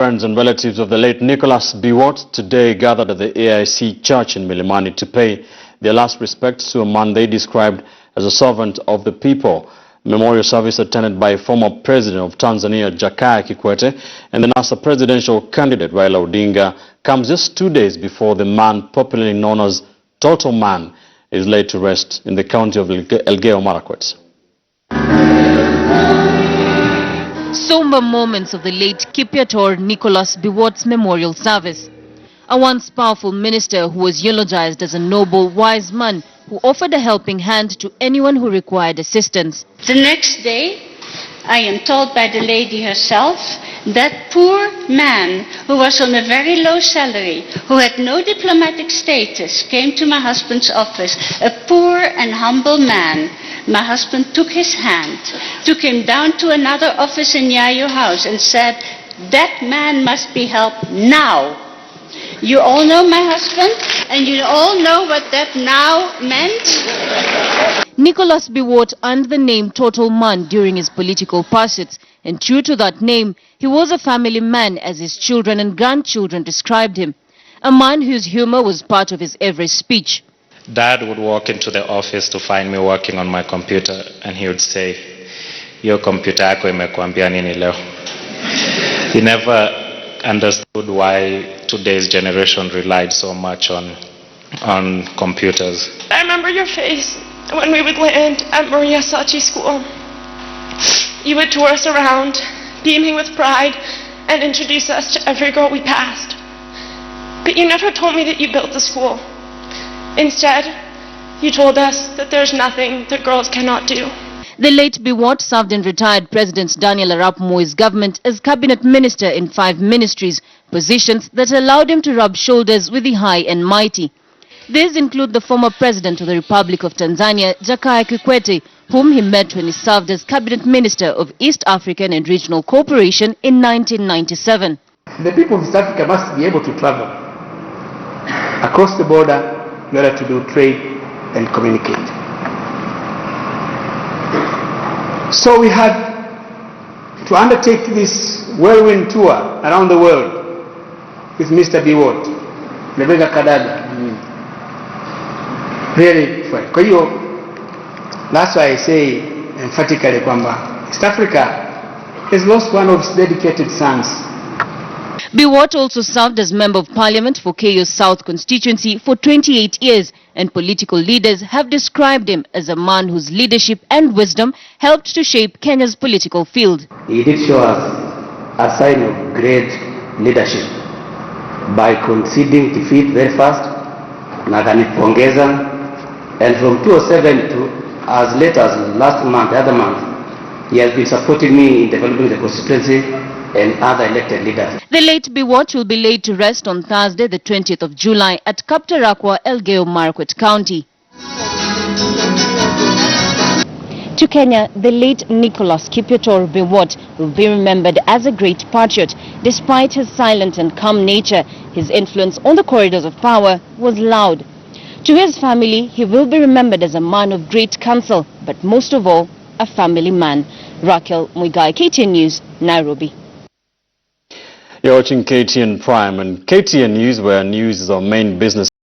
Friends and relatives of the late Nicholas Biwott today gathered at the AIC Church in Milimani to pay their last respects to a man they described as a servant of the people. Memorial service attended by former President of Tanzania, Kikwete, and the NASA presidential candidate, Raila Odinga, comes just 2 days before the man popularly known as Total Man is laid to rest in the county of Elgeyo Marakwet. Somber moments of the late Kikwete Nicholas Biwott's memorial service. A once powerful minister who was eulogized as a noble, wise man who offered a helping hand to anyone who required assistance. The next day, I am told by the lady herself, that poor man who was on a very low salary, who had no diplomatic status, came to my husband's office, a poor and humble man. My husband took his hand, took him down to another office in Nyayo House and said, that man must be helped now. You all know my husband, and you all know what that now meant. Nicholas Biwott earned the name Total Man during his political pursuits, and true to that name, he was a family man as his children and grandchildren described him. A man whose humor was part of his every speech. Dad would walk into the office to find me working on my computer, and he would say, "Yo computer yako imekuambia nini leo?" He never understood why today's generation relied so much on computers. I remember your face when we would land at Maria Sachi School. You would tour us around, beaming with pride, and introduce us to every girl we passed. But you never told me that you built the school. Instead, you told us that there's nothing that girls cannot do. The late Biwott served in retired President Daniel Arap Moi's government as cabinet minister in 5 ministries, positions that allowed him to rub shoulders with the high and mighty. These include the former President of the Republic of Tanzania, Kikwete, whom he met when he served as cabinet minister of East African and Regional Cooperation in 1997. The people of East Africa must be able to travel across the border in order to do trade and communicate. So we had to undertake this whirlwind tour around the world with Mr. Biwott, Rebecca Kadada. Really fun. Kwa hiyo, that's why I say emphatically kwamba East Africa has lost one of its dedicated sons. Biwott also served as Member of Parliament for Keyo South constituency for 28 years, and political leaders have described him as a man whose leadership and wisdom helped to shape Kenya's political field. He did show us a sign of great leadership by conceding defeat very fast, na akanipongeza, and from 2007 to as late as last month, the other month, he has been supporting me in developing the constituency and other elected leaders. The late Biwott will be laid to rest on Thursday, the 20th of July at Kaptarakwa, Elgeyo Marakwet County. To Kenya, the late Nicholas Kikwete Biwott will be remembered as a great patriot. Despite his silent and calm nature, his influence on the corridors of power was loud. To his family, he will be remembered as a man of great counsel, but most of all, a family man. Raquel Muigai, KTN News, Nairobi. You're watching KTN Prime, and KTN News, where news is our main business.